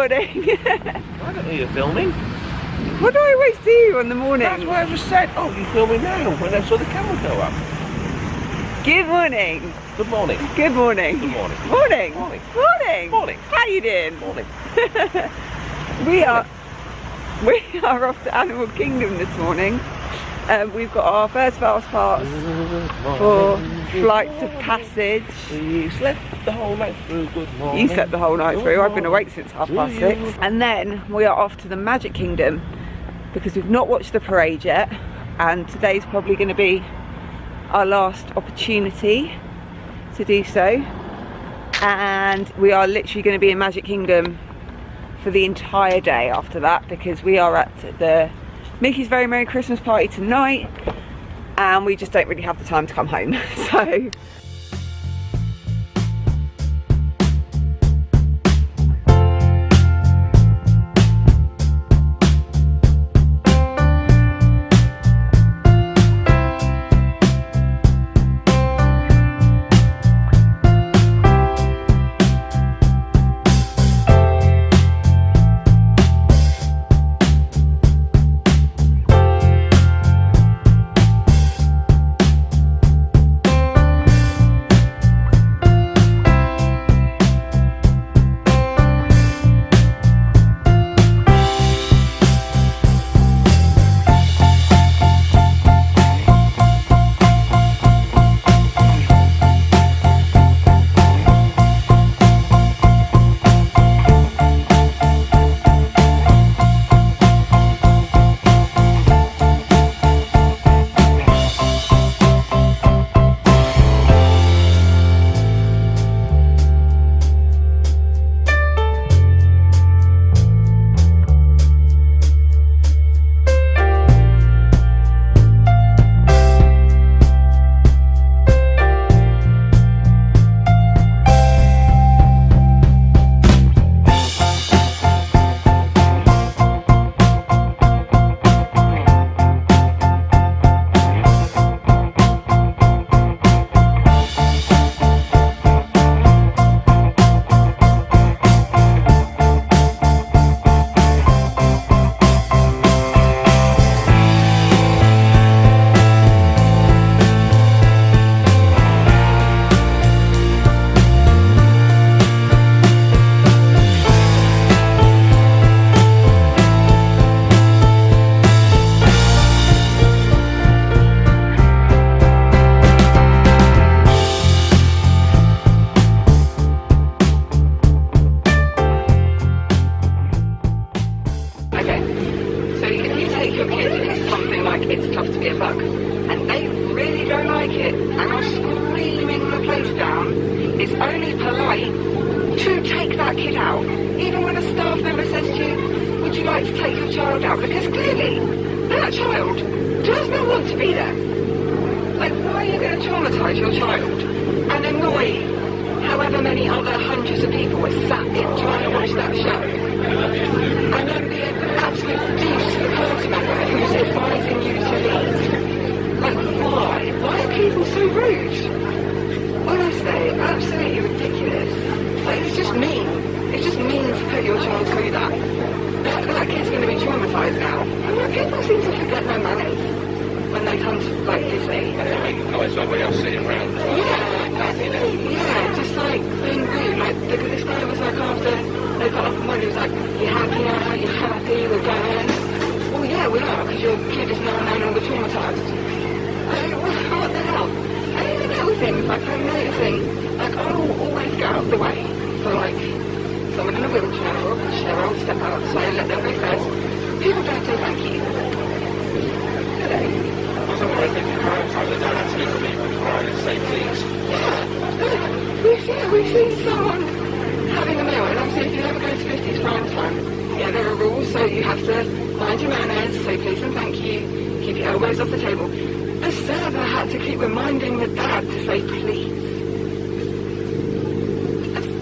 morning. I don't know you're filming. What do I always do on the morning? That's what I just said. Oh, you're filming now when I saw the camera go up. Good morning. Good morning. Good morning. Good morning. Morning. Morning. Morning. Morning. How you doing? Morning. We are off to Animal Kingdom this morning. We've got our first fast pass for flights of passage. You slept the whole night through. Good morning. You slept the whole night through. I've been awake since 6:30. And then we are off to the Magic Kingdom because we've not watched the parade yet, and today's probably going to be our last opportunity to do so. And we are literally going to be in Magic Kingdom for the entire day after that, because we are at the Mickey's Very Merry Christmas party tonight and we just don't really have the time to come home. So it's tough to be a bug, and they really don't like it and are screaming the place down, it's only polite to take that kid out, even when a staff member says to you, would you like to take your child out? Because clearly that child does not want to be there. Like, why are you going to traumatise your child and annoy however many other hundreds of people were sat in trying to watch that show? And then the absolute deuce of a cast member who's advising you to leave. Like, why? Why are people so rude? Honestly, absolutely ridiculous. Like, it's just mean. It's just mean to put your child through that. That kid's going to be traumatised now. And people seem to forget their manners when they come to, like, Disney. Oh, it's somebody else sitting around. Yeah, just like being rude. Like, this guy was like, after they got off the money, he was like, you happy now? You happy? We're going. Well, yeah, we are, because your kid is now no longer traumatised. I mean, what the hell? And even little things, like, I'm noticing, like, I'll always go out of the way for, like, someone in a wheelchair or a pushchair. I'll step out so I let them go first. People don't say thank you. Do they? Yeah, we've seen someone having a meal, and obviously if you ever go to 50s prime time, yeah, there are rules, so you have to mind your manners, say please and thank you, keep your elbows off the table. The server had to keep reminding the dad to say please.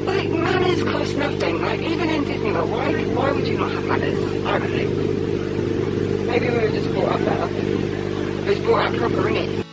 Like, manners cost nothing. Like, even in Disney World, why would you not have manners? I don't know. Maybe we were just brought up better. It was brought up proper, innit?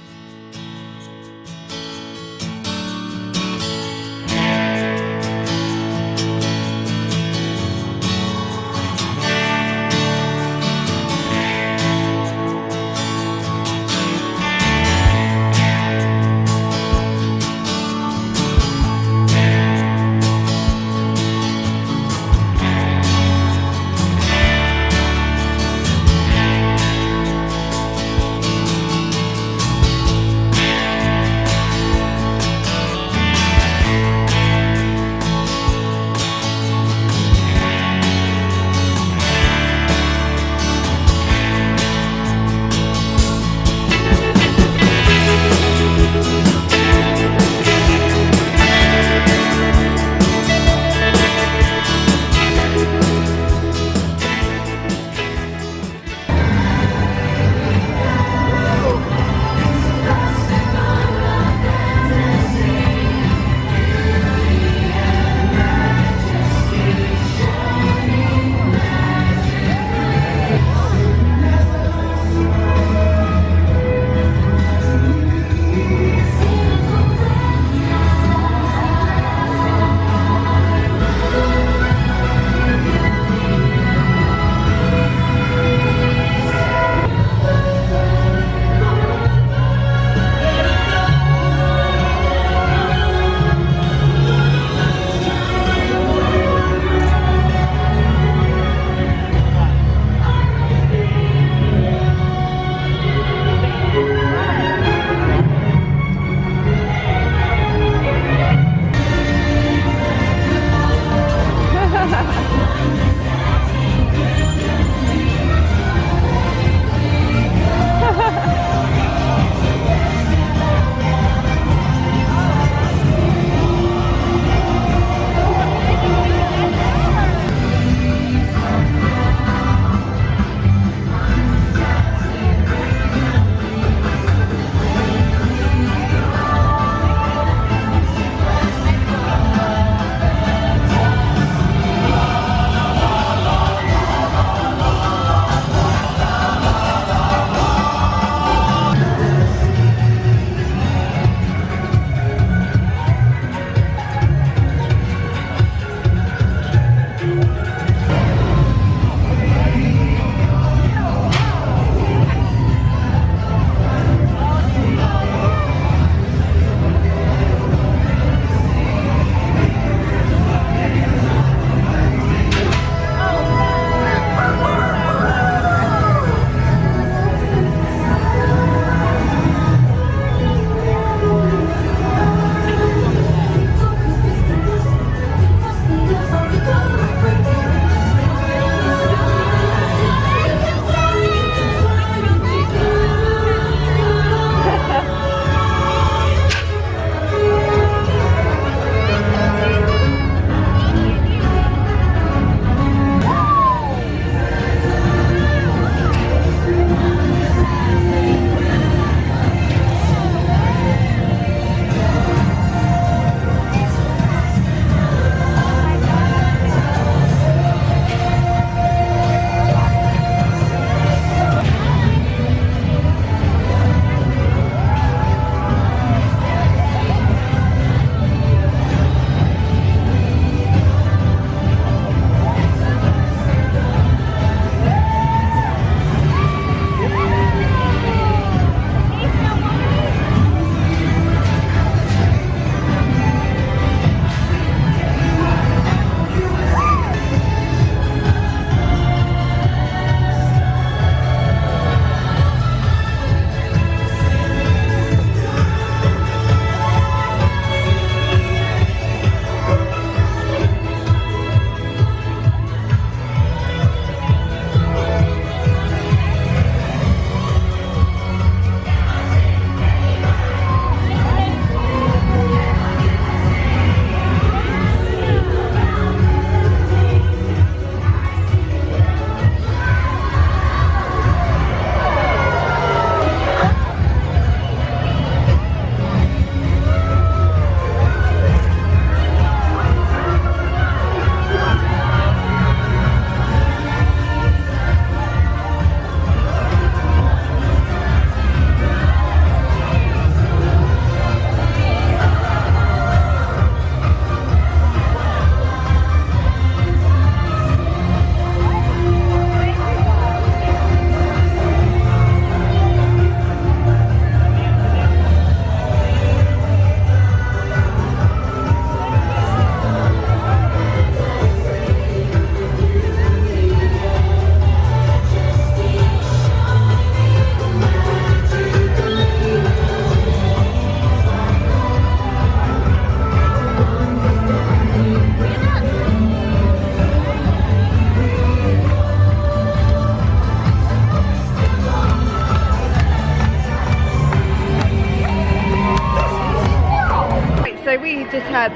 we just had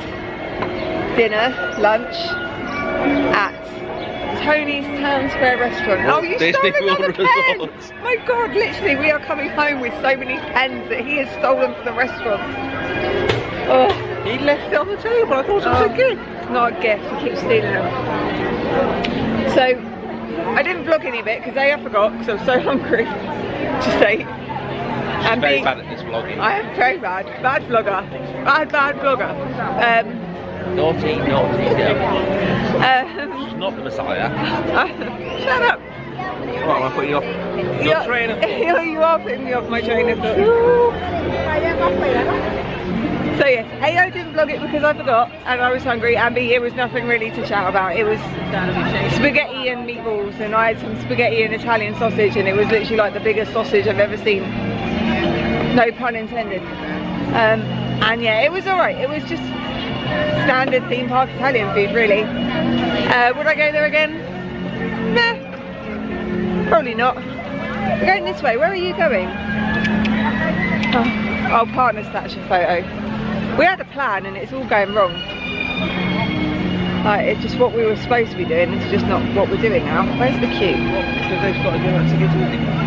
dinner, lunch at Tony's Town Square restaurant. Oh, you stole another pen! My God, literally, we are coming home with so many pens that he has stolen from the restaurant. Oh, He left it on the table. I thought it was a gift. it's not a gift, he keeps stealing them. So, I didn't vlog any of it because A, I forgot because I was so hungry. Just ate. And Very B, bad at this vlogging. I am very bad. Bad vlogger. Bad vlogger. Naughty girl. She's not the Messiah. Shut up. Right, I'm gonna put you off your train of thought. You are putting me off my train of thought. So yes, A, I didn't vlog it because I forgot and I was hungry, and B, it was nothing really to shout about. It was spaghetti and meatballs, and I had some spaghetti and Italian sausage, and it was literally like the biggest sausage I've ever seen. No pun intended. And yeah, it was alright. It was just standard theme park Italian food, really. Would I go there again? Nah, probably not. We're going this way. Where are you going? Oh, partner statue photo. We had a plan and it's all going wrong. Like, it's just what we were supposed to be doing. It's just not what we're doing now. Where's the queue? Because they've got to go out to get to it.